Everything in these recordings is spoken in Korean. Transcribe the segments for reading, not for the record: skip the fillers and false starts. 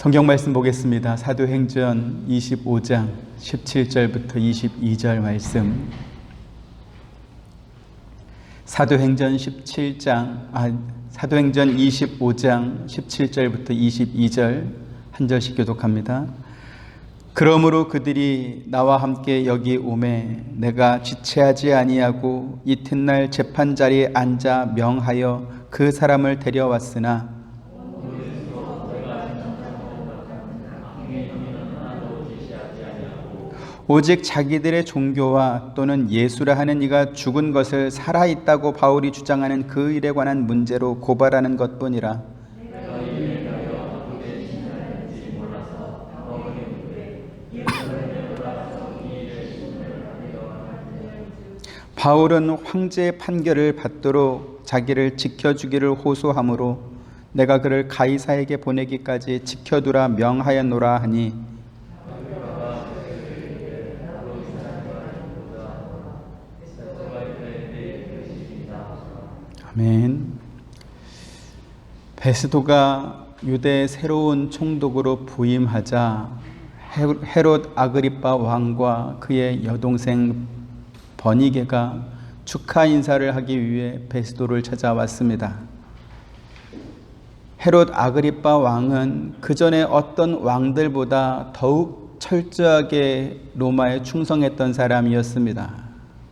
성경 말씀 보겠습니다. 사도행전 25장 17절부터 22절 말씀. 사도행전 25장 17절부터 22절 한 절씩 교독합니다. 그러므로 그들이 나와 함께 여기 오매 내가 지체하지 아니하고 이튿날 재판자리에 앉아 명하여 그 사람을 데려왔으나 오직 자기들의 종교와 또는 예수라 하는 이가 죽은 것을 살아있다고 바울이 주장하는 그 일에 관한 문제로 고발하는 것뿐이라. 바울은 황제의 판결을 받도록 자기를 지켜주기를 호소하므로 내가 그를 가이사에게 보내기까지 지켜두라 명하였노라 하니 아멘. 베스도가 유대의 새로운 총독으로 부임하자 헤롯 아그리빠 왕과 그의 여동생 버니게가 축하 인사를 하기 위해 베스도를 찾아왔습니다. 헤롯 아그리빠 왕은 그 전에 어떤 왕들보다 더욱 철저하게 로마에 충성했던 사람이었습니다.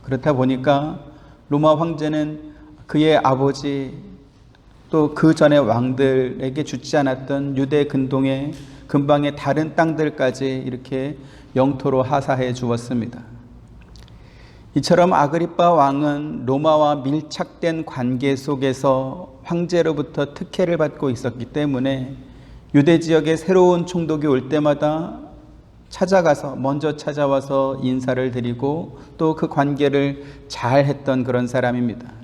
그렇다 보니까 로마 황제는 그의 아버지 또 그 전에 왕들에게 주지 않았던 유대 근동의 근방의 다른 땅들까지 이렇게 영토로 하사해 주었습니다. 이처럼 아그리빠 왕은 로마와 밀착된 관계 속에서 황제로부터 특혜를 받고 있었기 때문에 유대 지역의 새로운 총독이 올 때마다 먼저 찾아와서 인사를 드리고 또 그 관계를 잘 했던 그런 사람입니다.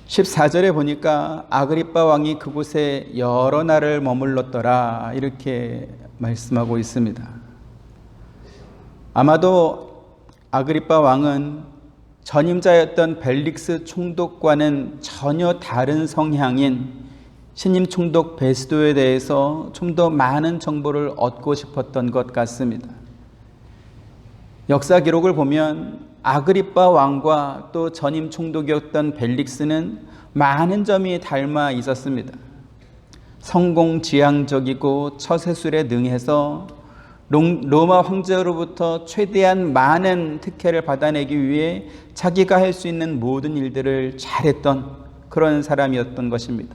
14절에 보니까 아그리빠 왕이 그곳에 여러 날을 머물렀더라 이렇게 말씀하고 있습니다. 아마도 아그리빠 왕은 전임자였던 벨릭스 총독과는 전혀 다른 성향인 신임 총독 베스도에 대해서 좀 더 많은 정보를 얻고 싶었던 것 같습니다. 역사 기록을 보면 아그리빠 왕과 또 전임 총독이었던 벨릭스는 많은 점이 닮아 있었습니다. 성공지향적이고 처세술에 능해서 로마 황제로부터 최대한 많은 특혜를 받아내기 위해 자기가 할 수 있는 모든 일들을 잘했던 그런 사람이었던 것입니다.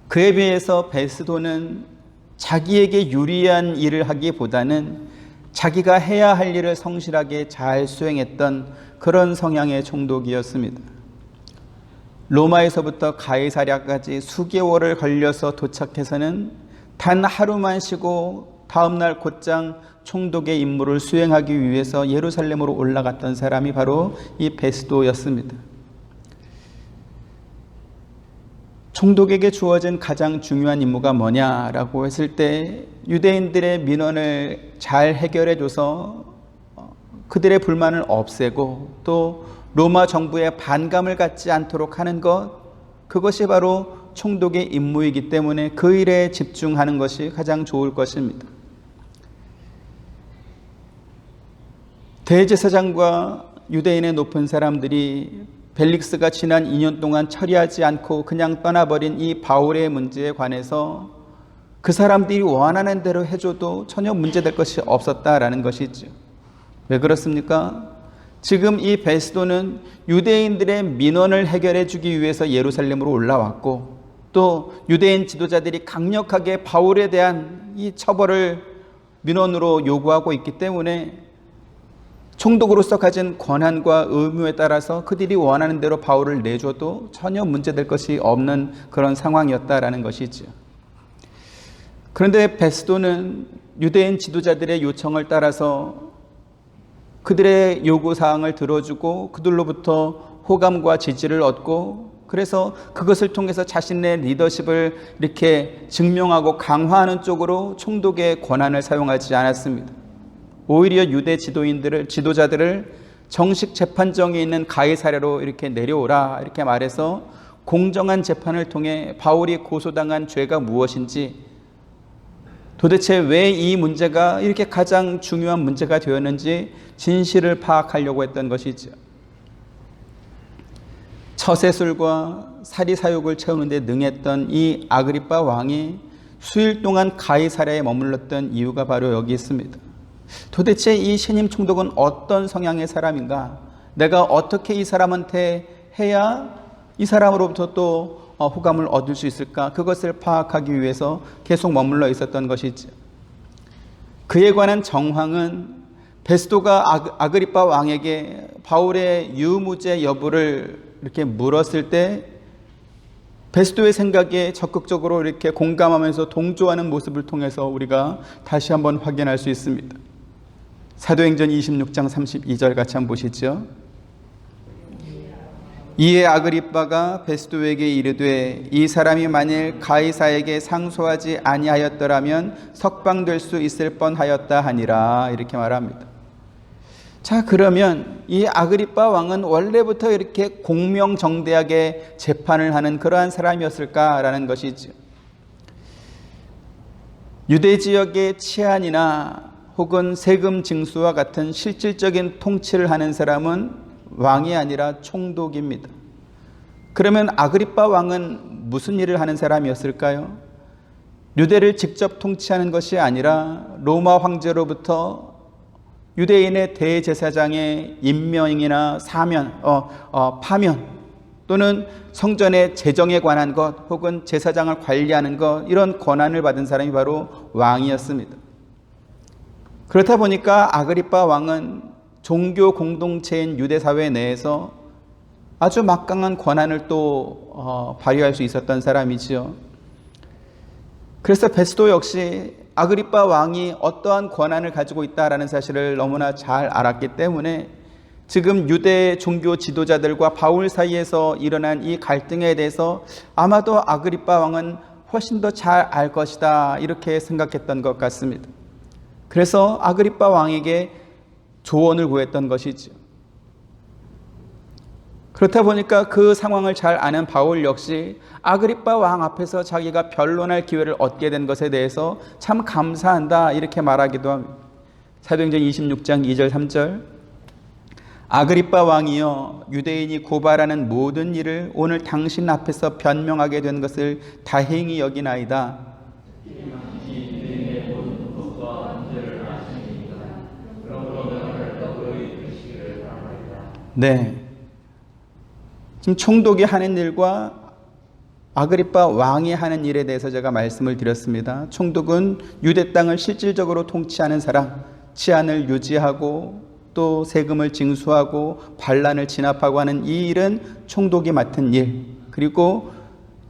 그에 비해서 베스도는 자기에게 유리한 일을 하기보다는 자기가 해야 할 일을 성실하게 잘 수행했던 그런 성향의 총독이었습니다. 로마에서부터 가이사랴까지 수개월을 걸려서 도착해서는 단 하루만 쉬고 다음날 곧장 총독의 임무를 수행하기 위해서 예루살렘으로 올라갔던 사람이 바로 이 베스도였습니다. 총독에게 주어진 가장 중요한 임무가 뭐냐라고 했을 때 유대인들의 민원을 잘 해결해줘서 그들의 불만을 없애고 또 로마 정부의 반감을 갖지 않도록 하는 그것이 바로 총독의 임무이기 때문에 그 일에 집중하는 것이 가장 좋을 것입니다. 대제사장과 유대인의 높은 사람들이 벨릭스가 지난 2년 동안 처리하지 않고 그냥 떠나버린 이 바울의 문제에 관해서 그 사람들이 원하는 대로 해줘도 전혀 문제될 것이 없었다라는 것이죠. 왜 그렇습니까? 지금 이 베스도는 유대인들의 민원을 해결해 주기 위해서 예루살렘으로 올라왔고 또 유대인 지도자들이 강력하게 바울에 대한 이 처벌을 민원으로 요구하고 있기 때문에 총독으로서 가진 권한과 의무에 따라서 그들이 원하는 대로 바울을 내줘도 전혀 문제될 것이 없는 그런 상황이었다라는 것이죠. 그런데 베스도는 유대인 지도자들의 요청을 따라서 그들의 요구사항을 들어주고 그들로부터 호감과 지지를 얻고 그래서 그것을 통해서 자신의 리더십을 이렇게 증명하고 강화하는 쪽으로 총독의 권한을 사용하지 않았습니다. 오히려 유대 지도자들을 정식 재판정에 있는 가이사랴로 이렇게 내려오라 이렇게 말해서 공정한 재판을 통해 바울이 고소당한 죄가 무엇인지, 도대체 왜 이 문제가 이렇게 가장 중요한 문제가 되었는지 진실을 파악하려고 했던 것이죠. 처세술과 사리사욕을 채우는 데 능했던 이 아그리빠 왕이 수일 동안 가이사랴에 머물렀던 이유가 바로 여기 있습니다. 도대체 이 신임 총독은 어떤 성향의 사람인가? 내가 어떻게 이 사람한테 해야 이 사람으로부터 또 호감을 얻을 수 있을까? 그것을 파악하기 위해서 계속 머물러 있었던 것이죠. 그에 관한 정황은 베스도가 아그리빠 왕에게 바울의 유무죄 여부를 이렇게 물었을 때 베스도의 생각에 적극적으로 이렇게 공감하면서 동조하는 모습을 통해서 우리가 다시 한번 확인할 수 있습니다. 사도행전 26장 32절 같이 한번 보시죠. 이에 아그리빠가 베스도에게 이르되 이 사람이 만일 가이사에게 상소하지 아니하였더라면 석방될 수 있을 뻔하였다 하니라, 이렇게 말합니다. 자, 그러면 이 아그리빠 왕은 원래부터 이렇게 공명정대하게 재판을 하는 그러한 사람이었을까라는 것이죠. 유대 지역의 치안이나 혹은 세금 징수와 같은 실질적인 통치를 하는 사람은 왕이 아니라 총독입니다. 그러면 아그리빠 왕은 무슨 일을 하는 사람이었을까요? 유대를 직접 통치하는 것이 아니라 로마 황제로부터 유대인의 대제사장의 임명이나 파면 또는 성전의 재정에 관한 것 혹은 제사장을 관리하는 것, 이런 권한을 받은 사람이 바로 왕이었습니다. 그렇다 보니까 아그리빠 왕은 종교 공동체인 유대 사회 내에서 아주 막강한 권한을 또 발휘할 수 있었던 사람이지요. 그래서 베스도 역시 아그리빠 왕이 어떠한 권한을 가지고 있다라는 사실을 너무나 잘 알았기 때문에 지금 유대 종교 지도자들과 바울 사이에서 일어난 이 갈등에 대해서 아마도 아그리빠 왕은 훨씬 더 잘 알 것이다, 이렇게 생각했던 것 같습니다. 그래서 아그리빠 왕에게 조언을 구했던 것이죠. 그렇다 보니까 그 상황을 잘 아는 바울 역시 아그리빠 왕 앞에서 자기가 변론할 기회를 얻게 된 것에 대해서 참 감사한다, 이렇게 말하기도 합니다. 사도행전 26장 2절 3절 아그리빠 왕이여, 유대인이 고발하는 모든 일을 오늘 당신 앞에서 변명하게 된 것을 다행히 여기나이다. 네, 지금 총독이 하는 일과 아그리빠 왕이 하는 일에 대해서 제가 말씀을 드렸습니다. 총독은 유대 땅을 실질적으로 통치하는 사람, 치안을 유지하고 또 세금을 징수하고 반란을 진압하고 하는 이 일은 총독이 맡은 일, 그리고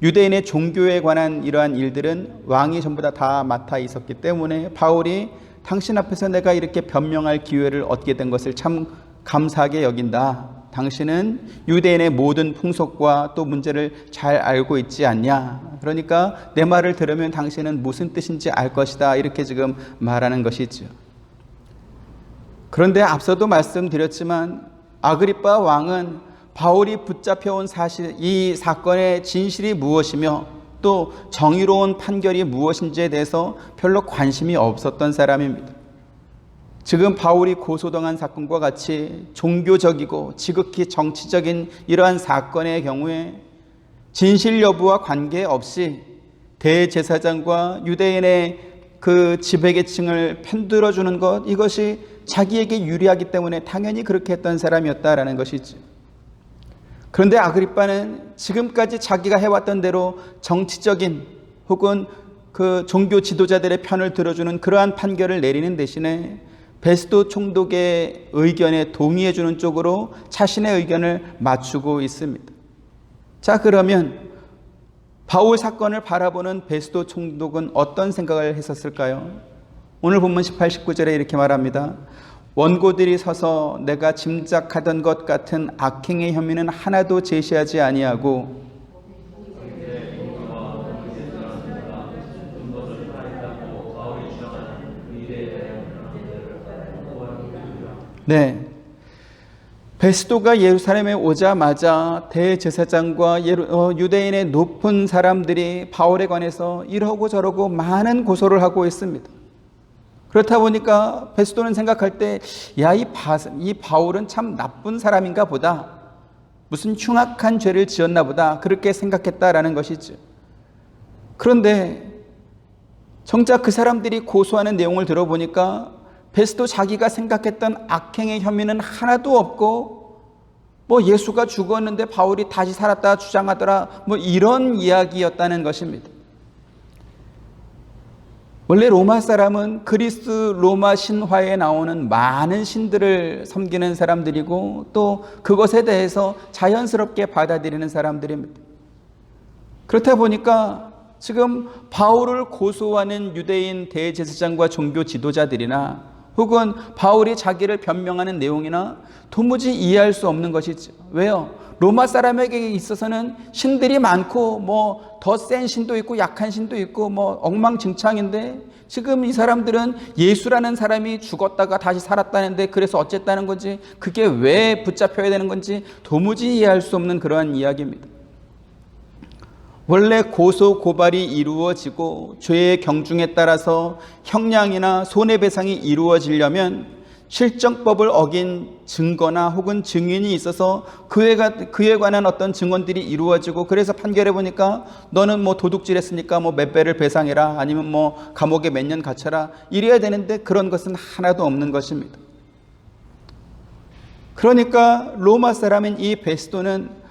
유대인의 종교에 관한 이러한 일들은 왕이 전부 다 맡아 있었기 때문에 바울이 당신 앞에서 내가 이렇게 변명할 기회를 얻게 된 것을 참 감사하게 여긴다. 당신은 유대인의 모든 풍속과 또 문제를 잘 알고 있지 않냐. 그러니까 내 말을 들으면 당신은 무슨 뜻인지 알 것이다, 이렇게 지금 말하는 것이죠. 그런데 앞서도 말씀드렸지만 아그리빠 왕은 바울이 붙잡혀온 사실, 이 사건의 진실이 무엇이며 또 정의로운 판결이 무엇인지에 대해서 별로 관심이 없었던 사람입니다. 지금 바울이 고소당한 사건과 같이 종교적이고 지극히 정치적인 이러한 사건의 경우에 진실 여부와 관계없이 대제사장과 유대인의 그 지배계층을 편들어주는 것, 이것이 자기에게 유리하기 때문에 당연히 그렇게 했던 사람이었다라는 것이죠. 그런데 아그리빠는 지금까지 자기가 해왔던 대로 정치적인 혹은 그 종교 지도자들의 편을 들어주는 그러한 판결을 내리는 대신에 베스도 총독의 의견에 동의해주는 쪽으로 자신의 의견을 맞추고 있습니다. 자, 그러면 바울 사건을 바라보는 베스도 총독은 어떤 생각을 했었을까요? 오늘 본문 18, 19절에 이렇게 말합니다. 원고들이 서서 내가 짐작하던 것 같은 악행의 혐의는 하나도 제시하지 아니하고 네, 베스도가 예루살렘에 오자마자 대제사장과 유대인의 높은 사람들이 바울에 관해서 이러고 저러고 많은 고소를 하고 있습니다. 그렇다 보니까 베스도는 생각할 때, 야, 이 바울은 참 나쁜 사람인가 보다, 무슨 흉악한 죄를 지었나 보다, 그렇게 생각했다라는 것이죠. 그런데 정작 그 사람들이 고소하는 내용을 들어보니까 베스도 자기가 생각했던 악행의 혐의는 하나도 없고, 뭐 예수가 죽었는데 바울이 다시 살았다 주장하더라, 뭐 이런 이야기였다는 것입니다. 원래 로마 사람은 그리스 로마 신화에 나오는 많은 신들을 섬기는 사람들이고, 또 그것에 대해서 자연스럽게 받아들이는 사람들입니다. 그렇다 보니까 지금 바울을 고소하는 유대인 대제사장과 종교 지도자들이나 혹은 바울이 자기를 변명하는 내용이나 도무지 이해할 수 없는 것이죠. 왜요? 로마 사람에게 있어서는 신들이 많고 뭐 더 센 신도 있고 약한 신도 있고 뭐 엉망진창인데, 지금 이 사람들은 예수라는 사람이 죽었다가 다시 살았다는데 그래서 어쨌다는 건지, 그게 왜 붙잡혀야 되는 건지 도무지 이해할 수 없는 그러한 이야기입니다. 원래 고소 고발이 이루어지고 죄의 경중에 따라서 형량이나 손해배상이 이루어지려면 실정법을 어긴 증거나 혹은 증인이 있어서 그에 관한 어떤 증언들이 이루어지고, 그래서 판결해 보니까 너는 뭐 도둑질했으니까 뭐 몇 배를 배상해라, 아니면 뭐 감옥에 몇 년 갇혀라, 이래야 되는데 그런 것은 하나도 없는 것입니다. 그러니까 로마 사람인 이 베스도는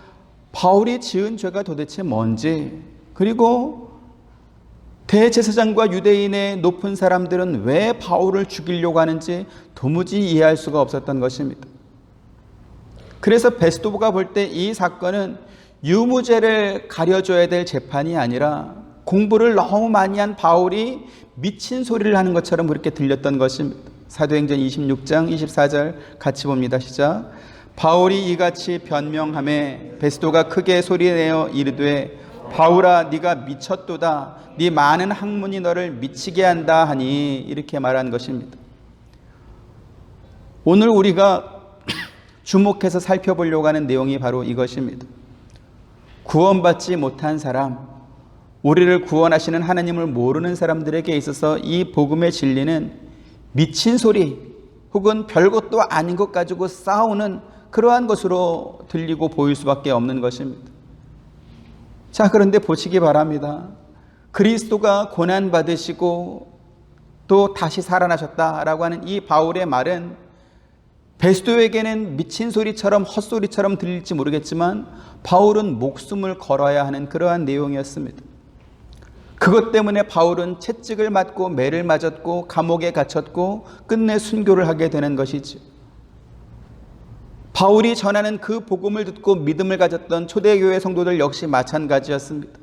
바울이 지은 죄가 도대체 뭔지, 그리고 대제사장과 유대인의 높은 사람들은 왜 바울을 죽이려고 하는지 도무지 이해할 수가 없었던 것입니다. 그래서 베스도가 볼 때 이 사건은 유무죄를 가려줘야 될 재판이 아니라 공부를 너무 많이 한 바울이 미친 소리를 하는 것처럼 그렇게 들렸던 것입니다. 사도행전 26장 24절 같이 봅니다. 시작. 바울이 이같이 변명하매 베스도가 크게 소리내어 이르되, 바울아, 네가 미쳤도다. 네 많은 학문이 너를 미치게 한다 하니, 이렇게 말한 것입니다. 오늘 우리가 주목해서 살펴보려고 하는 내용이 바로 이것입니다. 구원받지 못한 사람, 우리를 구원하시는 하나님을 모르는 사람들에게 있어서 이 복음의 진리는 미친 소리 혹은 별것도 아닌 것 가지고 싸우는 그러한 것으로 들리고 보일 수밖에 없는 것입니다. 자, 그런데 보시기 바랍니다. 그리스도가 고난받으시고 또 다시 살아나셨다라고 하는 이 바울의 말은 베스도에게는 미친 소리처럼 헛소리처럼 들릴지 모르겠지만, 바울은 목숨을 걸어야 하는 그러한 내용이었습니다. 그것 때문에 바울은 채찍을 맞고 매를 맞았고 감옥에 갇혔고 끝내 순교를 하게 되는 것이죠. 바울이 전하는 그 복음을 듣고 믿음을 가졌던 초대교회 성도들 역시 마찬가지였습니다.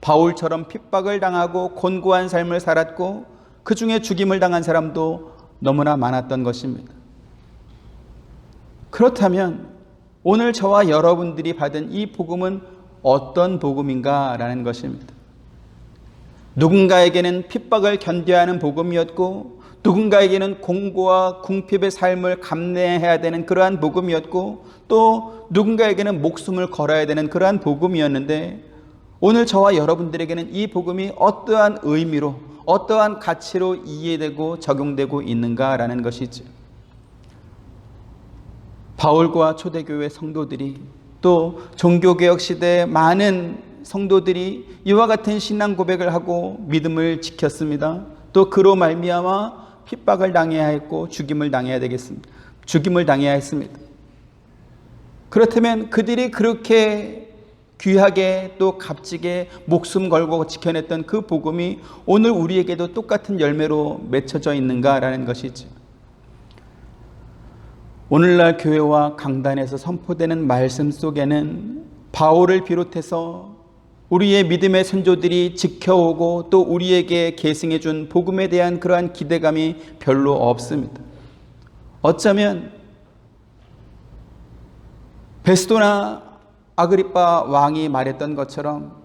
바울처럼 핍박을 당하고 곤고한 삶을 살았고 그 중에 죽임을 당한 사람도 너무나 많았던 것입니다. 그렇다면 오늘 저와 여러분들이 받은 이 복음은 어떤 복음인가라는 것입니다. 누군가에게는 핍박을 견뎌야 하는 복음이었고, 누군가에게는 공고와 궁핍의 삶을 감내해야 되는 그러한 복음이었고, 또 누군가에게는 목숨을 걸어야 되는 그러한 복음이었는데, 오늘 저와 여러분들에게는 이 복음이 어떠한 의미로, 어떠한 가치로 이해되고 적용되고 있는가라는 것이죠. 바울과 초대교회 성도들이, 또 종교개혁 시대의 많은 성도들이 이와 같은 신앙 고백을 하고 믿음을 지켰습니다. 또 그로 말미암아 핍박을 당해야 했고 죽임을 당해야 했습니다. 그렇다면 그들이 그렇게 귀하게 또 값지게 목숨 걸고 지켜냈던 그 복음이 오늘 우리에게도 똑같은 열매로 맺혀져 있는가라는 것이죠. 오늘날 교회와 강단에서 선포되는 말씀 속에는 바울을 비롯해서 우리의 믿음의 선조들이 지켜오고 또 우리에게 계승해 준 복음에 대한 그러한 기대감이 별로 없습니다. 어쩌면 베스도나 아그리빠 왕이 말했던 것처럼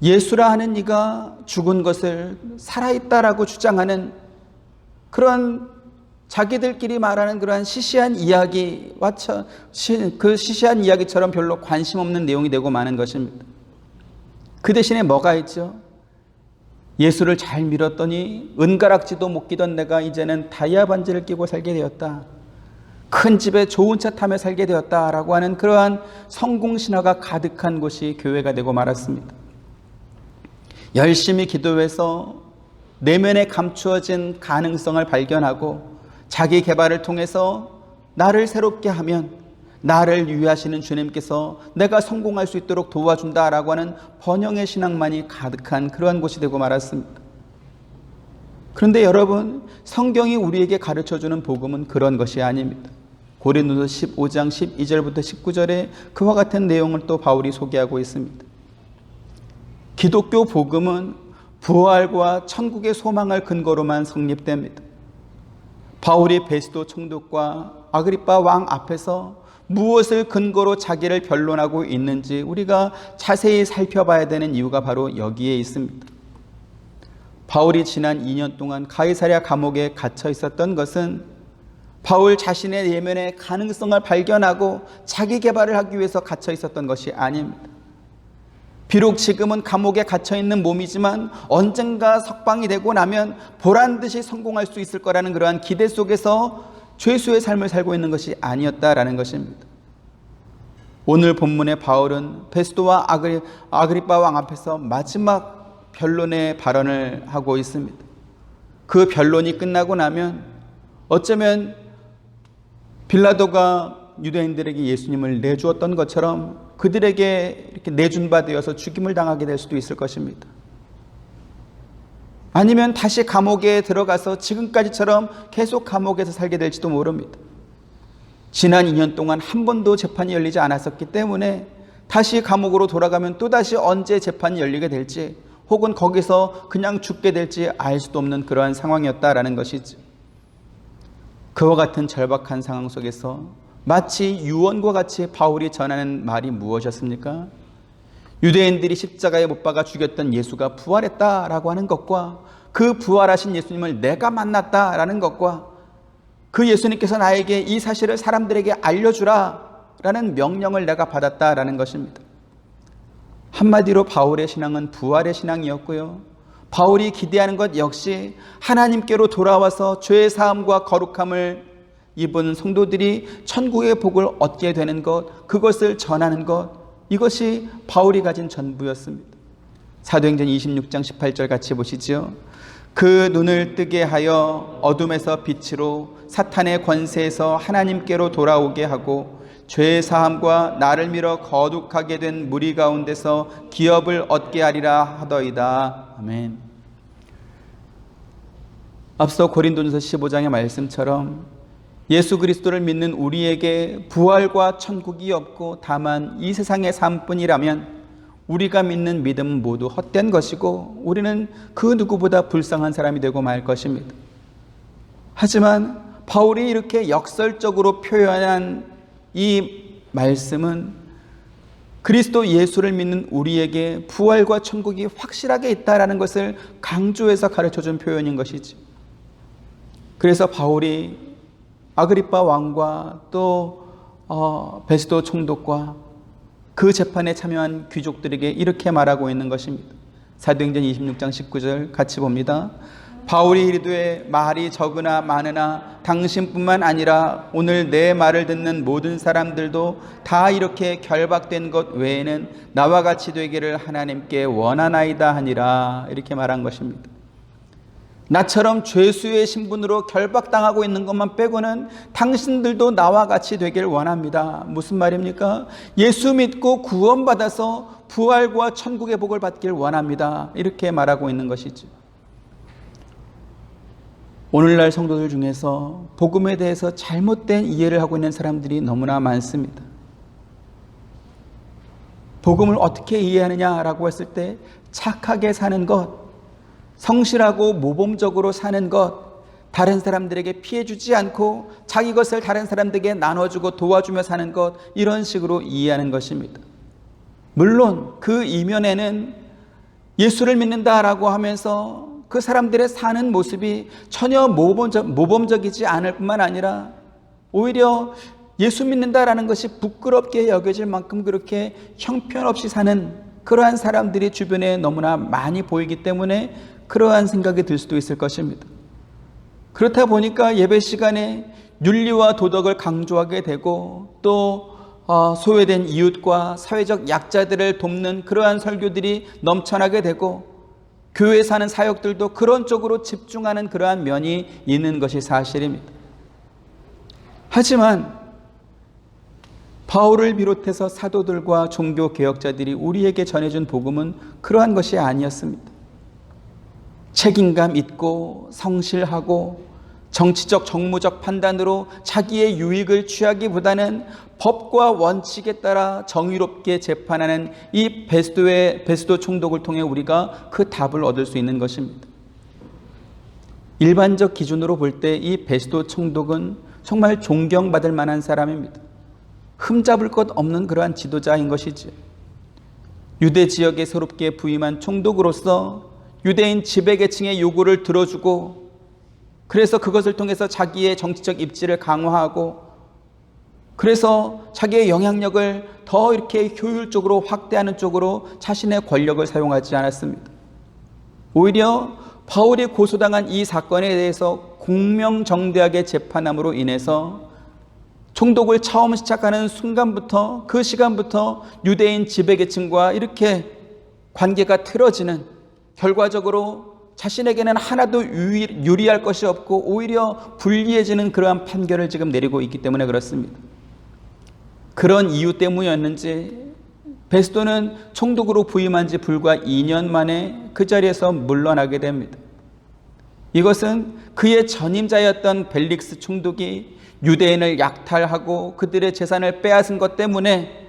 예수라 하는 이가 죽은 것을 살아있다라고 주장하는 그런 자기들끼리 말하는 그러한 시시한 이야기와 그 시시한 이야기처럼 별로 관심 없는 내용이 되고 마는 것입니다. 그 대신에 뭐가 있죠? 예수를 잘 믿었더니 은가락지도 못 끼던 내가 이제는 다이아 반지를 끼고 살게 되었다. 큰 집에 좋은 차 타며 살게 되었다라고 하는 그러한 성공 신화가 가득한 곳이 교회가 되고 말았습니다. 열심히 기도해서 내면에 감추어진 가능성을 발견하고 자기 개발을 통해서 나를 새롭게 하면 나를 유의하시는 주님께서 내가 성공할 수 있도록 도와준다라고 하는 번영의 신앙만이 가득한 그러한 곳이 되고 말았습니다. 그런데 여러분, 성경이 우리에게 가르쳐주는 복음은 그런 것이 아닙니다. 고린도서 15장 12절부터 19절에 그와 같은 내용을 또 바울이 소개하고 있습니다. 기독교 복음은 부활과 천국의 소망을 근거로만 성립됩니다. 바울이 베스도 총독과 아그리빠 왕 앞에서 무엇을 근거로 자기를 변론하고 있는지 우리가 자세히 살펴봐야 되는 이유가 바로 여기에 있습니다. 바울이 지난 2년 동안 가이사랴 감옥에 갇혀 있었던 것은 바울 자신의 내면의 가능성을 발견하고 자기 개발을 하기 위해서 갇혀 있었던 것이 아닙니다. 비록 지금은 감옥에 갇혀 있는 몸이지만 언젠가 석방이 되고 나면 보란듯이 성공할 수 있을 거라는 그러한 기대 속에서 죄수의 삶을 살고 있는 것이 아니었다라는 것입니다. 오늘 본문의 바울은 베스도와 아그리빠 왕 앞에서 마지막 변론의 발언을 하고 있습니다. 그 변론이 끝나고 나면 어쩌면 빌라도가 유대인들에게 예수님을 내주었던 것처럼 그들에게 이렇게 내준 바 되어서 죽임을 당하게 될 수도 있을 것입니다. 아니면 다시 감옥에 들어가서 지금까지처럼 계속 감옥에서 살게 될지도 모릅니다. 지난 2년 동안 한 번도 재판이 열리지 않았었기 때문에 다시 감옥으로 돌아가면 또다시 언제 재판이 열리게 될지 혹은 거기서 그냥 죽게 될지 알 수도 없는 그러한 상황이었다라는 것이죠. 그와 같은 절박한 상황 속에서 마치 유언과 같이 바울이 전하는 말이 무엇이었습니까? 유대인들이 십자가에 못 박아 죽였던 예수가 부활했다라고 하는 것과 그 부활하신 예수님을 내가 만났다라는 것과 그 예수님께서 나에게 이 사실을 사람들에게 알려주라라는 명령을 내가 받았다라는 것입니다. 한마디로 바울의 신앙은 부활의 신앙이었고요. 바울이 기대하는 것 역시 하나님께로 돌아와서 죄의 사함과 거룩함을 입은 성도들이 천국의 복을 얻게 되는 것, 그것을 전하는 것, 이것이 바울이 가진 전부였습니다. 사도행전 26장 18절 같이 보시죠. 그 눈을 뜨게 하여 어둠에서 빛으로 사탄의 권세에서 하나님께로 돌아오게 하고 죄의 사함과 나를 밀어 거룩하게 된 무리 가운데서 기업을 얻게 하리라 하더이다. 아멘. 앞서 고린도전서 15장의 말씀처럼 예수 그리스도를 믿는 우리에게 부활과 천국이 없고 다만 이 세상의 삶뿐이라면 우리가 믿는 믿음은 모두 헛된 것이고 우리는 그 누구보다 불쌍한 사람이 되고 말 것입니다. 하지만 바울이 이렇게 역설적으로 표현한 이 말씀은 그리스도 예수를 믿는 우리에게 부활과 천국이 확실하게 있다는 것을 강조해서 가르쳐준 표현인 것이죠. 그래서 바울이 아그리빠 왕과 또 베스도 총독과 그 재판에 참여한 귀족들에게 이렇게 말하고 있는 것입니다. 사도행전 26장 19절 같이 봅니다. 바울이 이르되 말이 적으나 많으나 당신뿐만 아니라 오늘 내 말을 듣는 모든 사람들도 다 이렇게 결박된 것 외에는 나와 같이 되기를 하나님께 원하나이다 하니라, 이렇게 말한 것입니다. 나처럼 죄수의 신분으로 결박당하고 있는 것만 빼고는 당신들도 나와 같이 되길 원합니다. 무슨 말입니까? 예수 믿고 구원받아서 부활과 천국의 복을 받길 원합니다. 이렇게 말하고 있는 것이죠. 오늘날 성도들 중에서 복음에 대해서 잘못된 이해를 하고 있는 사람들이 너무나 많습니다. 복음을 어떻게 이해하느냐라고 했을 때 착하게 사는 것, 성실하고 모범적으로 사는 것, 다른 사람들에게 피해주지 않고 자기 것을 다른 사람들에게 나눠주고 도와주며 사는 것, 이런 식으로 이해하는 것입니다. 물론 그 이면에는 예수를 믿는다라고 하면서 그 사람들의 사는 모습이 전혀 모범적이지 않을 뿐만 아니라 오히려 예수 믿는다라는 것이 부끄럽게 여겨질 만큼 그렇게 형편없이 사는 그러한 사람들이 주변에 너무나 많이 보이기 때문에 그러한 생각이 들 수도 있을 것입니다. 그렇다 보니까 예배 시간에 윤리와 도덕을 강조하게 되고 또 소외된 이웃과 사회적 약자들을 돕는 그러한 설교들이 넘쳐나게 되고 교회에 사는 사역들도 그런 쪽으로 집중하는 그러한 면이 있는 것이 사실입니다. 하지만 바울을 비롯해서 사도들과 종교개혁자들이 우리에게 전해준 복음은 그러한 것이 아니었습니다. 책임감 있고 성실하고 정치적 정무적 판단으로 자기의 유익을 취하기보다는 법과 원칙에 따라 정의롭게 재판하는 이 베스도 총독을 통해 우리가 그 답을 얻을 수 있는 것입니다. 일반적 기준으로 볼 때 이 베스도 총독은 정말 존경받을 만한 사람입니다. 흠잡을 것 없는 그러한 지도자인 것이죠. 유대 지역에 새롭게 부임한 총독으로서 유대인 지배계층의 요구를 들어주고 그래서 그것을 통해서 자기의 정치적 입지를 강화하고 그래서 자기의 영향력을 더 이렇게 효율적으로 확대하는 쪽으로 자신의 권력을 사용하지 않았습니다. 오히려 바울이 고소당한 이 사건에 대해서 공명정대하게 재판함으로 인해서 총독을 처음 시작하는 순간부터 그 시간부터 유대인 지배계층과 이렇게 관계가 틀어지는 결과적으로 자신에게는 하나도 유리할 것이 없고 오히려 불리해지는 그러한 판결을 지금 내리고 있기 때문에 그렇습니다. 그런 이유 때문이었는지 베스도는 총독으로 부임한 지 불과 2년 만에 그 자리에서 물러나게 됩니다. 이것은 그의 전임자였던 벨릭스 총독이 유대인을 약탈하고 그들의 재산을 빼앗은 것 때문에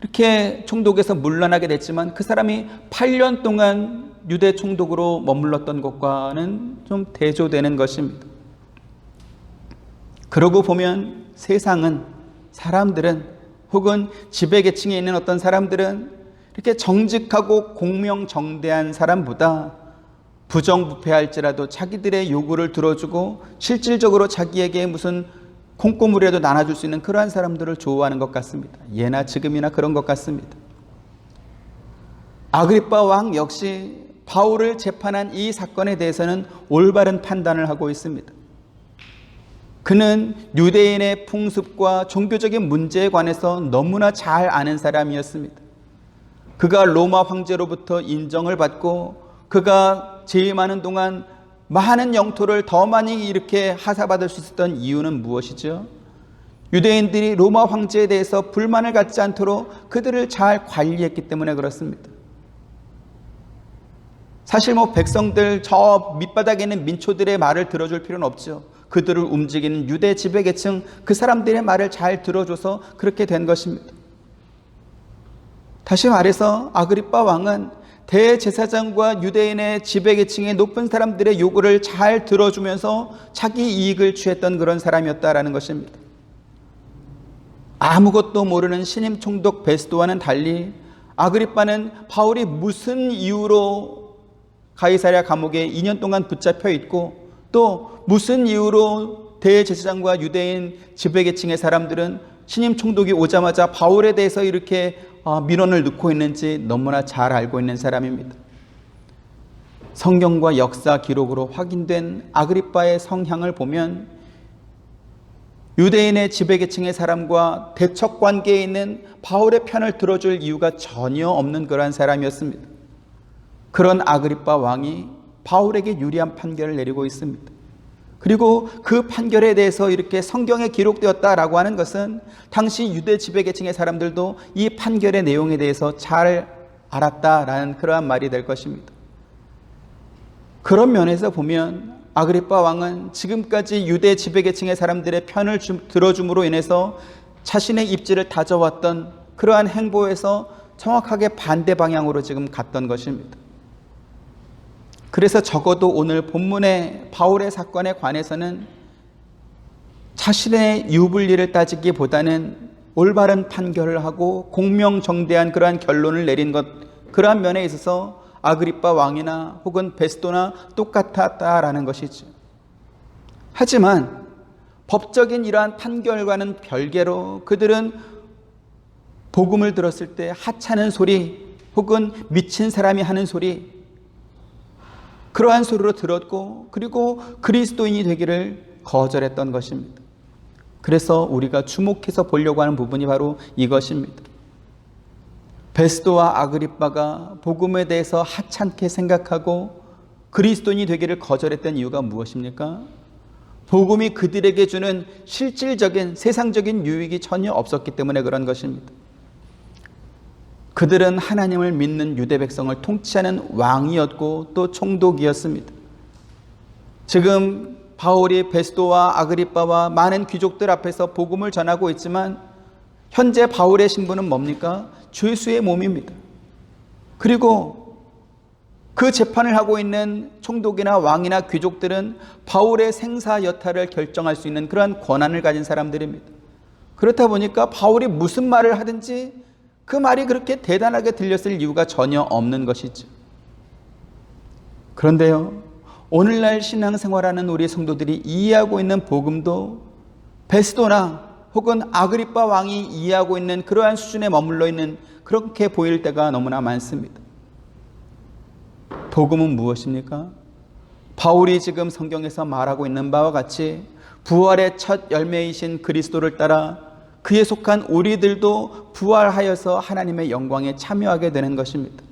이렇게 총독에서 물러나게 됐지만 그 사람이 8년 동안 유대 총독으로 머물렀던 것과는 좀 대조되는 것입니다. 그러고 보면 세상은 사람들은 혹은 지배계층에 있는 어떤 사람들은 이렇게 정직하고 공명정대한 사람보다 부정부패할지라도 자기들의 요구를 들어주고 실질적으로 자기에게 무슨 콩고물이라도 나눠줄 수 있는 그러한 사람들을 좋아하는 것 같습니다. 예나 지금이나 그런 것 같습니다. 아그리빠 왕 역시 바울을 재판한 이 사건에 대해서는 올바른 판단을 하고 있습니다. 그는 유대인의 풍습과 종교적인 문제에 관해서 너무나 잘 아는 사람이었습니다. 그가 로마 황제로부터 인정을 받고 그가 재임하는 동안 많은 영토를 더 많이 이렇게 하사받을 수 있었던 이유는 무엇이죠? 유대인들이 로마 황제에 대해서 불만을 갖지 않도록 그들을 잘 관리했기 때문에 그렇습니다. 사실 백성들 저 밑바닥에 있는 민초들의 말을 들어줄 필요는 없죠. 그들을 움직이는 유대 지배계층 그 사람들의 말을 잘 들어줘서 그렇게 된 것입니다. 다시 말해서 아그리빠 왕은 대제사장과 유대인의 지배계층의 높은 사람들의 요구를 잘 들어주면서 자기 이익을 취했던 그런 사람이었다라는 것입니다. 아무것도 모르는 신임 총독 베스도와는 달리 아그리빠는 바울이 무슨 이유로 가이사랴 감옥에 2년 동안 붙잡혀 있고 또 무슨 이유로 대제사장과 유대인 지배계층의 사람들은 신임 총독이 오자마자 바울에 대해서 이렇게 민원을 넣고 있는지 너무나 잘 알고 있는 사람입니다. 성경과 역사 기록으로 확인된 아그리빠의 성향을 보면 유대인의 지배계층의 사람과 대척 관계에 있는 바울의 편을 들어줄 이유가 전혀 없는 그러한 사람이었습니다. 그런 아그리빠 왕이 바울에게 유리한 판결을 내리고 있습니다. 그리고 그 판결에 대해서 이렇게 성경에 기록되었다라고 하는 것은 당시 유대 지배계층의 사람들도 이 판결의 내용에 대해서 잘 알았다라는 그러한 말이 될 것입니다. 그런 면에서 보면 아그리빠 왕은 지금까지 유대 지배계층의 사람들의 편을 들어줌으로 인해서 자신의 입지를 다져왔던 그러한 행보에서 정확하게 반대 방향으로 지금 갔던 것입니다. 그래서 적어도 오늘 본문의 바울의 사건에 관해서는 자신의 유불리를 따지기보다는 올바른 판결을 하고 공명정대한 그러한 결론을 내린 것, 그러한 면에 있어서 아그리빠 왕이나 혹은 베스도나 똑같았다라는 것이죠. 하지만 법적인 이러한 판결과는 별개로 그들은 복음을 들었을 때 하찮은 소리 혹은 미친 사람이 하는 소리, 그러한 소리로 들었고 그리고 그리스도인이 되기를 거절했던 것입니다. 그래서 우리가 주목해서 보려고 하는 부분이 바로 이것입니다. 베스도와 아그리빠가 복음에 대해서 하찮게 생각하고 그리스도인이 되기를 거절했던 이유가 무엇입니까? 복음이 그들에게 주는 실질적인 세상적인 유익이 전혀 없었기 때문에 그런 것입니다. 그들은 하나님을 믿는 유대 백성을 통치하는 왕이었고 또 총독이었습니다. 지금 바울이 베스도와 아그리빠와 많은 귀족들 앞에서 복음을 전하고 있지만 현재 바울의 신분은 뭡니까? 죄수의 몸입니다. 그리고 그 재판을 하고 있는 총독이나 왕이나 귀족들은 바울의 생사 여타를 결정할 수 있는 그러한 권한을 가진 사람들입니다. 그렇다 보니까 바울이 무슨 말을 하든지 그 말이 그렇게 대단하게 들렸을 이유가 전혀 없는 것이죠. 그런데요, 오늘날 신앙생활하는 우리 성도들이 이해하고 있는 복음도 베스도나 혹은 아그리빠 왕이 이해하고 있는 그러한 수준에 머물러 있는, 그렇게 보일 때가 너무나 많습니다. 복음은 무엇입니까? 바울이 지금 성경에서 말하고 있는 바와 같이 부활의 첫 열매이신 그리스도를 따라 그에 속한 우리들도 부활하여서 하나님의 영광에 참여하게 되는 것입니다.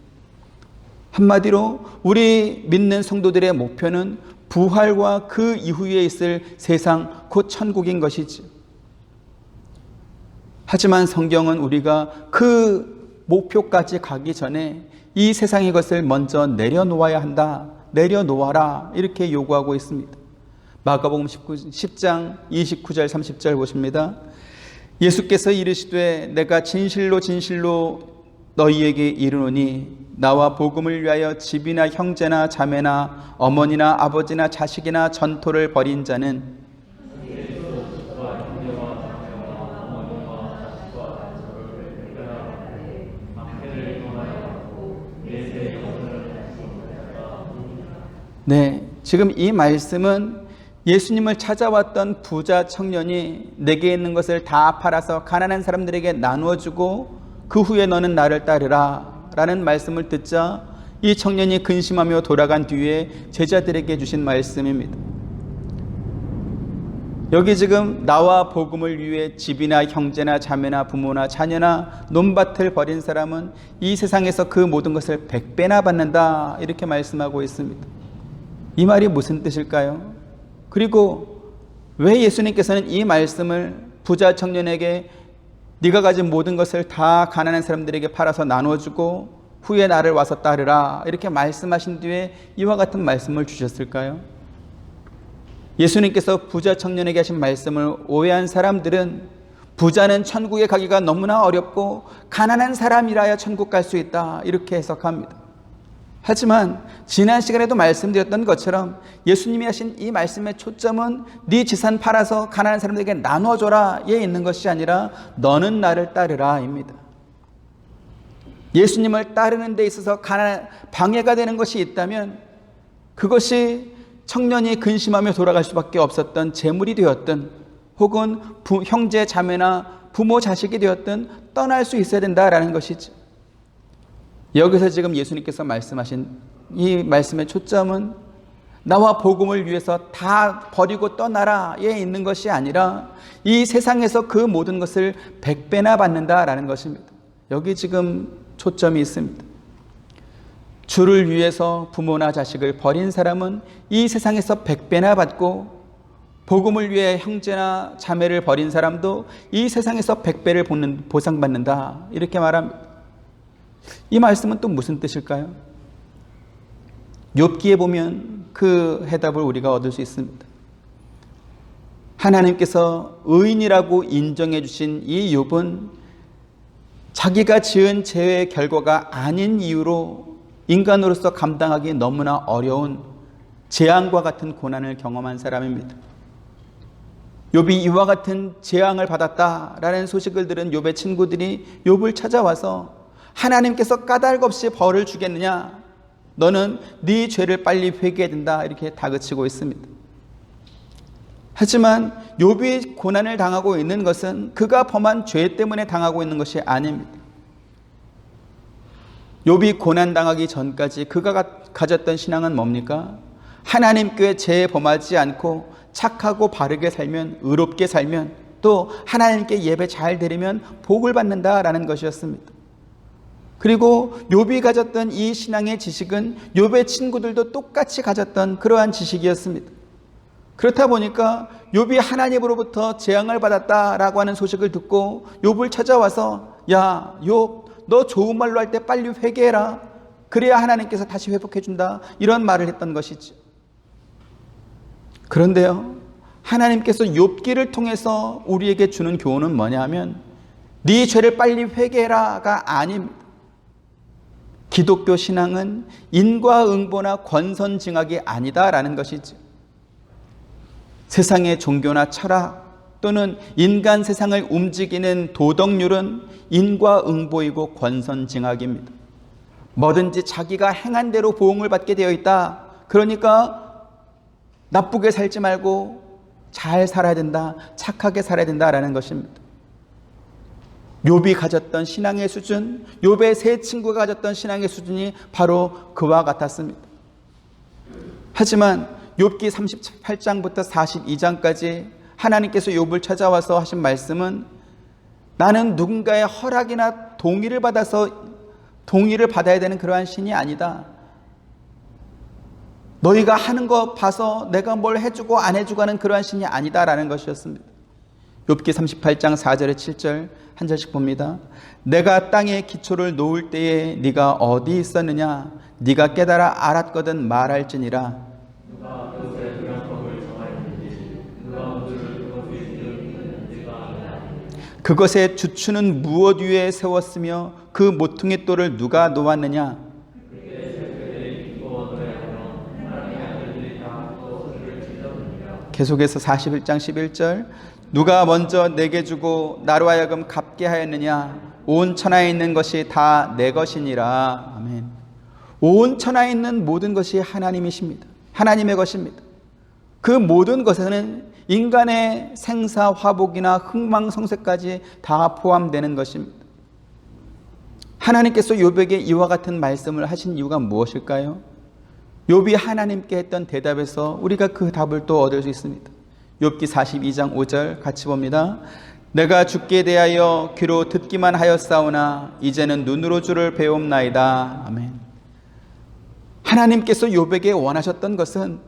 한마디로 우리 믿는 성도들의 목표는 부활과 그 이후에 있을 세상, 곧 천국인 것이지. 하지만 성경은 우리가 그 목표까지 가기 전에 이 세상의 것을 먼저 내려놓아야 한다, 내려놓아라, 이렇게 요구하고 있습니다. 마가복음 10장 29절 30절 보십니다. 예수께서 이르시되 내가 진실로 진실로 너희에게 이르노니 나와 복음을 위하여 집이나 형제나 자매나 어머니나 아버지나 자식이나 전토를 벌인 자는 네, 지금 이 말씀은 예수님을 찾아왔던 부자 청년이 내게 있는 것을 다 팔아서 가난한 사람들에게 나누어주고 그 후에 너는 나를 따르라 라는 말씀을 듣자 이 청년이 근심하며 돌아간 뒤에 제자들에게 주신 말씀입니다. 여기 지금 나와 복음을 위해 집이나 형제나 자매나 부모나 자녀나 논밭을 버린 사람은 이 세상에서 그 모든 것을 100배나 받는다, 이렇게 말씀하고 있습니다. 이 말이 무슨 뜻일까요? 그리고 왜 예수님께서는 이 말씀을 부자 청년에게 네가 가진 모든 것을 다 가난한 사람들에게 팔아서 나눠주고 후에 나를 와서 따르라, 이렇게 말씀하신 뒤에 이와 같은 말씀을 주셨을까요? 예수님께서 부자 청년에게 하신 말씀을 오해한 사람들은 부자는 천국에 가기가 너무나 어렵고 가난한 사람이라야 천국 갈 수 있다, 이렇게 해석합니다. 하지만 지난 시간에도 말씀드렸던 것처럼 예수님이 하신 이 말씀의 초점은 네 재산 팔아서 가난한 사람들에게 나눠줘라에 있는 것이 아니라 너는 나를 따르라 입니다. 예수님을 따르는 데 있어서 방해가 되는 것이 있다면 그것이 청년이 근심하며 돌아갈 수밖에 없었던 재물이 되었든 혹은 형제 자매나 부모 자식이 되었든 떠날 수 있어야 된다라는 것이죠. 여기서 지금 예수님께서 말씀하신 이 말씀의 초점은 나와 복음을 위해서 다 버리고 떠나라에 있는 것이 아니라 이 세상에서 그 모든 것을 100배나 받는다라는 것입니다. 여기 지금 초점이 있습니다. 주를 위해서 부모나 자식을 버린 사람은 이 세상에서 100배나 받고 복음을 위해 형제나 자매를 버린 사람도 이 세상에서 100배를 보상받는다, 이렇게 말합니다. 이 말씀은 또 무슨 뜻일까요? 욥기에 보면 그 해답을 우리가 얻을 수 있습니다. 하나님께서 의인이라고 인정해 주신 이 욥은 자기가 지은 죄의 결과가 아닌 이유로 인간으로서 감당하기 너무나 어려운 재앙과 같은 고난을 경험한 사람입니다. 욥이 이와 같은 재앙을 받았다라는 소식을 들은 욥의 친구들이 욥을 찾아와서 하나님께서 까닭 없이 벌을 주겠느냐, 너는 네 죄를 빨리 회개해야 된다. 이렇게 다그치고 있습니다. 하지만 욥이 고난을 당하고 있는 것은 그가 범한 죄 때문에 당하고 있는 것이 아닙니다. 욥이 고난 당하기 전까지 그가 가졌던 신앙은 뭡니까? 하나님께 죄 범하지 않고 착하고 바르게 살면, 의롭게 살면, 또 하나님께 예배 잘 드리면 복을 받는다라는 것이었습니다. 그리고 욥이 가졌던 이 신앙의 지식은 욥의 친구들도 똑같이 가졌던 그러한 지식이었습니다. 그렇다 보니까 욥이 하나님으로부터 재앙을 받았다라고 하는 소식을 듣고 욥을 찾아와서, 야 욥, 너 좋은 말로 할 때 빨리 회개해라. 그래야 하나님께서 다시 회복해 준다. 이런 말을 했던 것이죠. 그런데요, 하나님께서 욥기를 통해서 우리에게 주는 교훈은 뭐냐 하면, 네 죄를 빨리 회개해라가 아닙니다. 기독교 신앙은 인과응보나 권선징악이 아니다라는 것이죠. 세상의 종교나 철학 또는 인간 세상을 움직이는 도덕률은 인과응보이고 권선징악입니다. 뭐든지 자기가 행한 대로 보응을 받게 되어 있다. 그러니까 나쁘게 살지 말고 잘 살아야 된다, 착하게 살아야 된다라는 것입니다. 욥이 가졌던 신앙의 수준, 욥의 세 친구가 가졌던 신앙의 수준이 바로 그와 같았습니다. 하지만 욥기 38장부터 42장까지 하나님께서 욥을 찾아와서 하신 말씀은, 나는 누군가의 허락이나 동의를 받아야 되는 그러한 신이 아니다. 너희가 하는 거 봐서 내가 뭘 해주고 안 해주고 하는 그러한 신이 아니다라는 것이었습니다. 욥기 38장 4절에 7절 한 절씩 봅니다. 내가 땅에 기초를 놓을 때에 네가 어디 있었느냐? 네가 깨달아 알았거든 말할지니라. 그것의 주추는 무엇 위에 세웠으며 그 모퉁이 돌을 누가 놓았느냐? 계속해서 41장 11절 누가 먼저 내게 주고 나로 하여금 갚게 하였느냐? 온 천하에 있는 것이 다 내 것이니라. 아멘. 온 천하에 있는 모든 것이 하나님이십니다. 하나님의 것입니다. 그 모든 것에는 인간의 생사, 화복이나 흥망성쇠까지 다 포함되는 것입니다. 하나님께서 욥에게 이와 같은 말씀을 하신 이유가 무엇일까요? 욥이 하나님께 했던 대답에서 우리가 그 답을 또 얻을 수 있습니다. 욥기 42장 5절 같이 봅니다. 내가 죽게 대하여 귀로 듣기만 하였사오나 이제는 눈으로 주를 배움나이다. 아멘. 하나님께서 욥에게 원하셨던 것은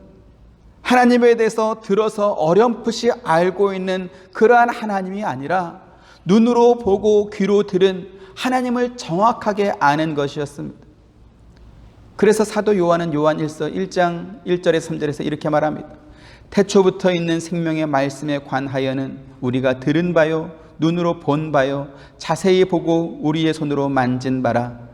하나님에 대해서 들어서 어렴풋이 알고 있는 그러한 하나님이 아니라 눈으로 보고 귀로 들은 하나님을 정확하게 아는 것이었습니다. 그래서 사도 요한은 요한일서 1장 1절에서 3절에서 이렇게 말합니다. 태초부터 있는 생명의 말씀에 관하여는 우리가 들은 바요 눈으로 본 바요 자세히 보고 우리의 손으로 만진 바라.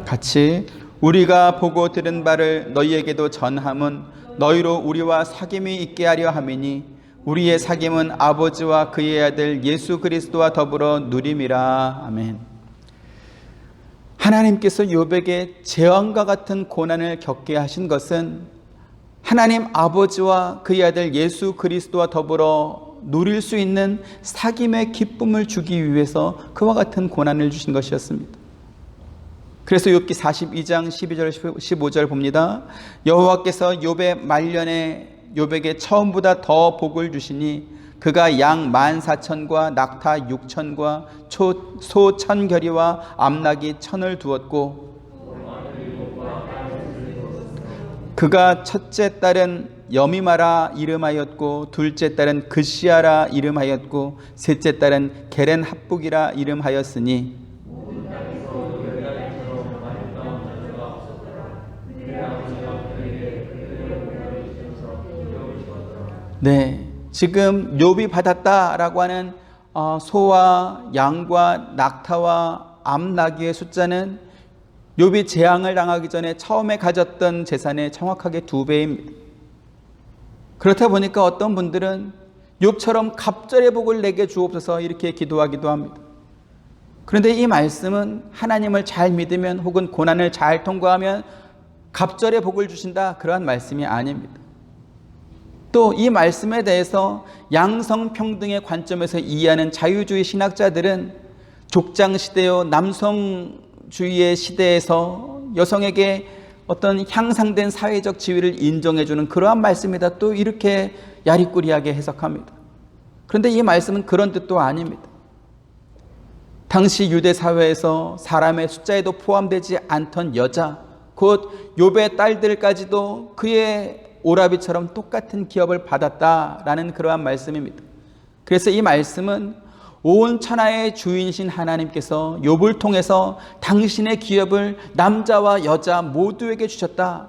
같이 우리가 보고 들은 바를 너희에게도 전함은 너희로 우리와 사귐이 있게 하려 함이니 우리의 사귐은 아버지와 그의 아들 예수 그리스도와 더불어 누림이라. 아멘. 하나님께서 욥에게 재앙과 같은 고난을 겪게 하신 것은 하나님 아버지와 그의 아들 예수 그리스도와 더불어 누릴 수 있는 사귐의 기쁨을 주기 위해서 그와 같은 고난을 주신 것이었습니다. 그래서 욥기 42장 12절 15절 봅니다. 여호와께서 욥의 말년에 욥에게 처음보다 더 복을 주시니 그가 양 14,000과 낙타 6,000과 소 1,000결이와 암낙이 1,000을 두었고 그가 첫째 딸은 여미마라 이름하였고 둘째 딸은 그시아라 이름하였고 셋째 딸은 게렌 합북이라 이름하였으니 네, 지금 욥이 받았다라고 하는 소와 양과 낙타와 암나귀의 숫자는 욥이 재앙을 당하기 전에 처음에 가졌던 재산의 정확하게 2배입니다. 그렇다 보니까 어떤 분들은 욥처럼 갑절의 복을 내게 주옵소서 이렇게 기도하기도 합니다. 그런데 이 말씀은 하나님을 잘 믿으면 혹은 고난을 잘 통과하면 갑절의 복을 주신다, 그러한 말씀이 아닙니다. 또 이 말씀에 대해서 양성평등의 관점에서 이해하는 자유주의 신학자들은 족장시대요 남성주의의 시대에서 여성에게 어떤 향상된 사회적 지위를 인정해주는 그러한 말씀이다, 또 이렇게 야리꾸리하게 해석합니다. 그런데 이 말씀은 그런 뜻도 아닙니다. 당시 유대 사회에서 사람의 숫자에도 포함되지 않던 여자, 곧 욥의 딸들까지도 그의 오라비처럼 똑같은 기업을 받았다라는 그러한 말씀입니다. 그래서 이 말씀은 온 천하의 주인이신 하나님께서 욥을 통해서 당신의 기업을 남자와 여자 모두에게 주셨다,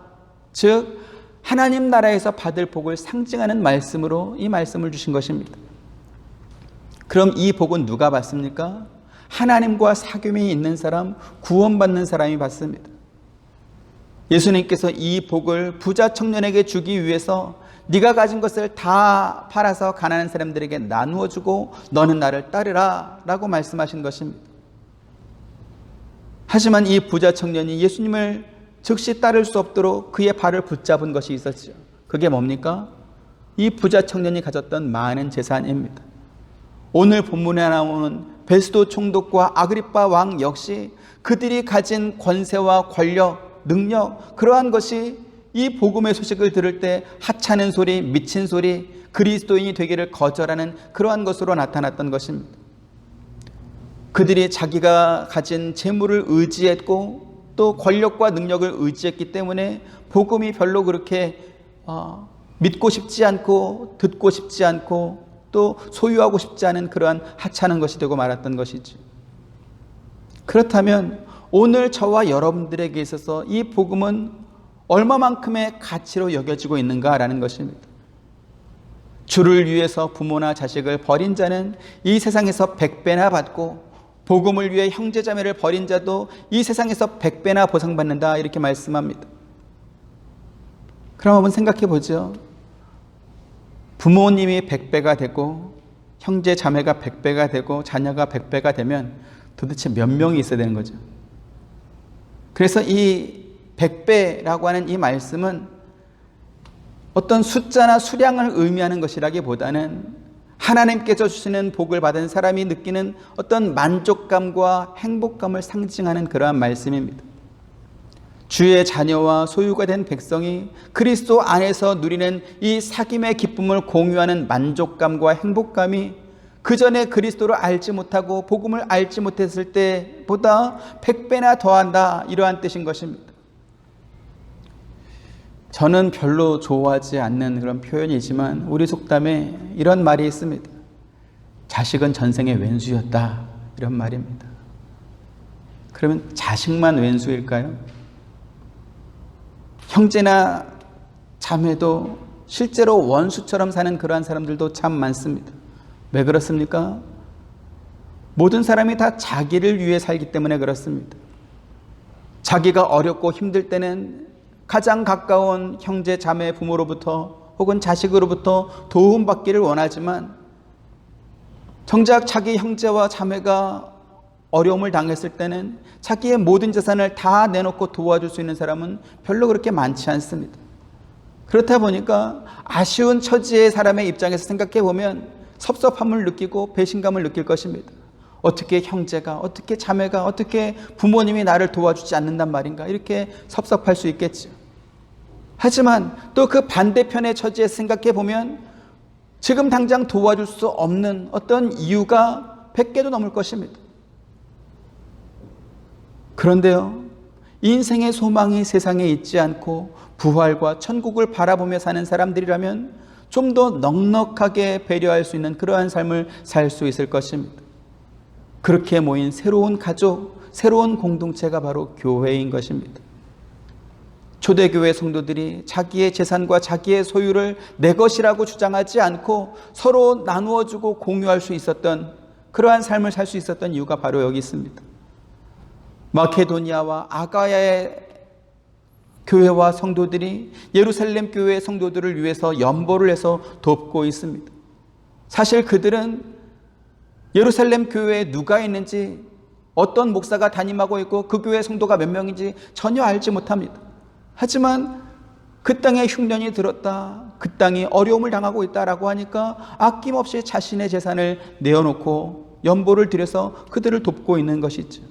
즉 하나님 나라에서 받을 복을 상징하는 말씀으로 이 말씀을 주신 것입니다. 그럼 이 복은 누가 받습니까? 하나님과 사귐이 있는 사람, 구원받는 사람이 받습니다. 예수님께서 이 복을 부자 청년에게 주기 위해서 네가 가진 것을 다 팔아서 가난한 사람들에게 나누어 주고 너는 나를 따르라 라고 말씀하신 것입니다. 하지만 이 부자 청년이 예수님을 즉시 따를 수 없도록 그의 발을 붙잡은 것이 있었죠. 그게 뭡니까? 이 부자 청년이 가졌던 많은 재산입니다. 오늘 본문에 나오는 베스도 총독과 아그리빠 왕 역시 그들이 가진 권세와 권력, 능력, 그러한 것이 이 복음의 소식을 들을 때 하찮은 소리, 미친 소리, 그리스도인이 되기를 거절하는 그러한 것으로 나타났던 것입니다. 그들이 자기가 가진 재물을 의지했고 또 권력과 능력을 의지했기 때문에 복음이 별로 그렇게 믿고 싶지 않고 듣고 싶지 않고 또 소유하고 싶지 않은 그러한 하찮은 것이 되고 말았던 것이지. 그렇다면 오늘 저와 여러분들에게 있어서 이 복음은 얼마만큼의 가치로 여겨지고 있는가라는 것입니다. 주를 위해서 부모나 자식을 버린 자는 이 세상에서 100배나 받고 복음을 위해 형제자매를 버린 자도 이 세상에서 100배나 보상받는다, 이렇게 말씀합니다. 그럼 한번 생각해 보죠. 부모님이 100배가 되고 형제자매가 100배가 되고 자녀가 100배가 되면 도대체 몇 명이 있어야 되는 거죠? 그래서 이 100배라고 하는 이 말씀은 어떤 숫자나 수량을 의미하는 것이라기보다는 하나님께서 주시는 복을 받은 사람이 느끼는 어떤 만족감과 행복감을 상징하는 그러한 말씀입니다. 주의 자녀와 소유가 된 백성이 그리스도 안에서 누리는 이 사귐의 기쁨을 공유하는 만족감과 행복감이 그 전에 그리스도를 알지 못하고 복음을 알지 못했을 때보다 100배나 더한다, 이러한 뜻인 것입니다. 저는 별로 좋아하지 않는 그런 표현이지만 우리 속담에 이런 말이 있습니다. 자식은 전생의 왼수였다, 이런 말입니다. 그러면 자식만 왼수일까요? 형제나 자매도 실제로 원수처럼 사는 그러한 사람들도 참 많습니다. 왜 그렇습니까? 모든 사람이 다 자기를 위해 살기 때문에 그렇습니다. 자기가 어렵고 힘들 때는 가장 가까운 형제, 자매, 부모로부터 혹은 자식으로부터 도움받기를 원하지만 정작 자기 형제와 자매가 어려움을 당했을 때는 자기의 모든 재산을 다 내놓고 도와줄 수 있는 사람은 별로 그렇게 많지 않습니다. 그렇다 보니까 아쉬운 처지의 사람의 입장에서 생각해 보면 섭섭함을 느끼고 배신감을 느낄 것입니다. 어떻게 형제가, 어떻게 자매가, 어떻게 부모님이 나를 도와주지 않는단 말인가, 이렇게 섭섭할 수 있겠죠. 하지만 또 그 반대편의 처지에서 생각해 보면 지금 당장 도와줄 수 없는 어떤 이유가 100개도 넘을 것입니다. 그런데요, 인생의 소망이 세상에 있지 않고 부활과 천국을 바라보며 사는 사람들이라면 좀 더 넉넉하게 배려할 수 있는 그러한 삶을 살 수 있을 것입니다. 그렇게 모인 새로운 가족, 새로운 공동체가 바로 교회인 것입니다. 초대교회 성도들이 자기의 재산과 자기의 소유를 내 것이라고 주장하지 않고 서로 나누어주고 공유할 수 있었던 그러한 삶을 살 수 있었던 이유가 바로 여기 있습니다. 마케도니아와 아가야의 교회와 성도들이 예루살렘 교회 성도들을 위해서 연보를 해서 돕고 있습니다. 사실 그들은 예루살렘 교회에 누가 있는지, 어떤 목사가 담임하고 있고 그 교회 성도가 몇 명인지 전혀 알지 못합니다. 하지만 그 땅에 흉년이 들었다, 그 땅이 어려움을 당하고 있다라고 하니까 아낌없이 자신의 재산을 내어놓고 연보를 들여서 그들을 돕고 있는 것이죠.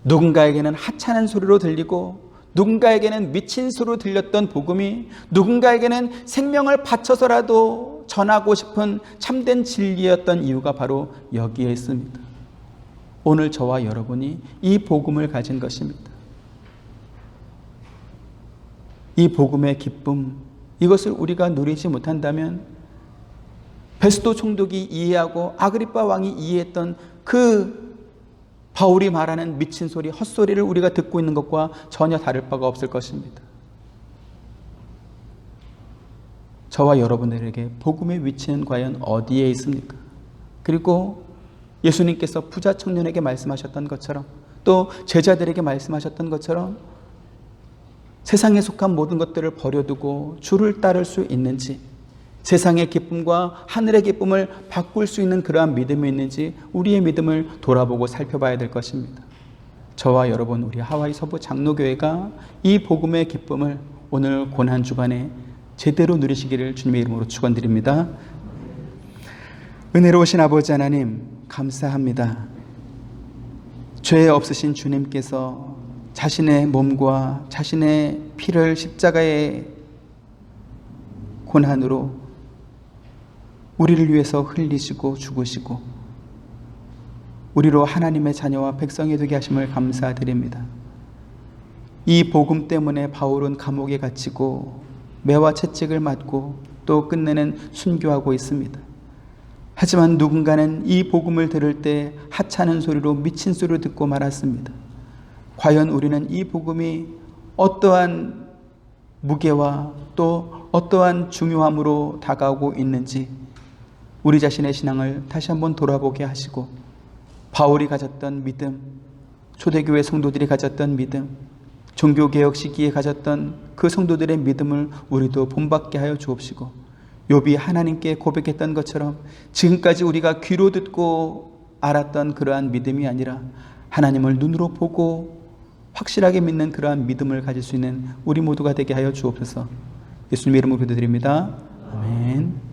누군가에게는 하찮은 소리로 들리고, 누군가에게는 미친 소리로 들렸던 복음이 누군가에게는 생명을 바쳐서라도 전하고 싶은 참된 진리였던 이유가 바로 여기에 있습니다. 오늘 저와 여러분이 이 복음을 가진 것입니다. 이 복음의 기쁨, 이것을 우리가 누리지 못한다면 베스도 총독이 이해하고 아그리빠 왕이 이해했던 그 바울이 말하는 미친 소리, 헛소리를 우리가 듣고 있는 것과 전혀 다를 바가 없을 것입니다. 저와 여러분들에게 복음의 위치는 과연 어디에 있습니까? 그리고 예수님께서 부자 청년에게 말씀하셨던 것처럼, 또 제자들에게 말씀하셨던 것처럼 세상에 속한 모든 것들을 버려두고 주를 따를 수 있는지, 세상의 기쁨과 하늘의 기쁨을 바꿀 수 있는 그러한 믿음이 있는지 우리의 믿음을 돌아보고 살펴봐야 될 것입니다. 저와 여러분, 우리 하와이 서부 장로교회가 이 복음의 기쁨을 오늘 고난주간에 제대로 누리시기를 주님의 이름으로 축원드립니다. 은혜로우신 아버지 하나님, 감사합니다. 죄 없으신 주님께서 자신의 몸과 자신의 피를 십자가의 고난으로 우리를 위해서 흘리시고 죽으시고 우리로 하나님의 자녀와 백성이 되게 하심을 감사드립니다. 이 복음 때문에 바울은 감옥에 갇히고 매와 채찍을 맞고 또 끝내는 순교하고 있습니다. 하지만 누군가는 이 복음을 들을 때 하찮은 소리로 미친 소리로 듣고 말았습니다. 과연 우리는 이 복음이 어떠한 무게와 또 어떠한 중요함으로 다가오고 있는지 우리 자신의 신앙을 다시 한번 돌아보게 하시고, 바울이 가졌던 믿음, 초대교회 성도들이 가졌던 믿음, 종교개혁 시기에 가졌던 그 성도들의 믿음을 우리도 본받게 하여 주옵시고, 욥이 하나님께 고백했던 것처럼 지금까지 우리가 귀로 듣고 알았던 그러한 믿음이 아니라 하나님을 눈으로 보고 확실하게 믿는 그러한 믿음을 가질 수 있는 우리 모두가 되게 하여 주옵소서. 예수님의 이름으로 기도드립니다. 아멘.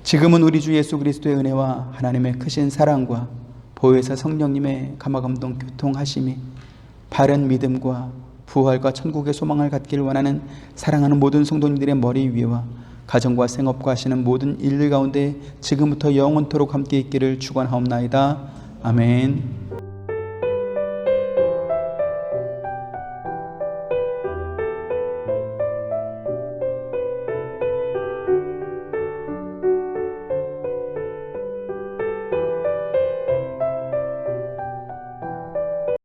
지금은 우리 주 예수 그리스도의 은혜와 하나님의 크신 사랑과 보혜사 성령님의 감화감동 교통하심이 바른 믿음과 부활과 천국의 소망을 갖기를 원하는 사랑하는 모든 성도님들의 머리 위에와 가정과 생업과 하시는 모든 일들 가운데 지금부터 영원토록 함께 있기를 축원하옵나이다. 아멘.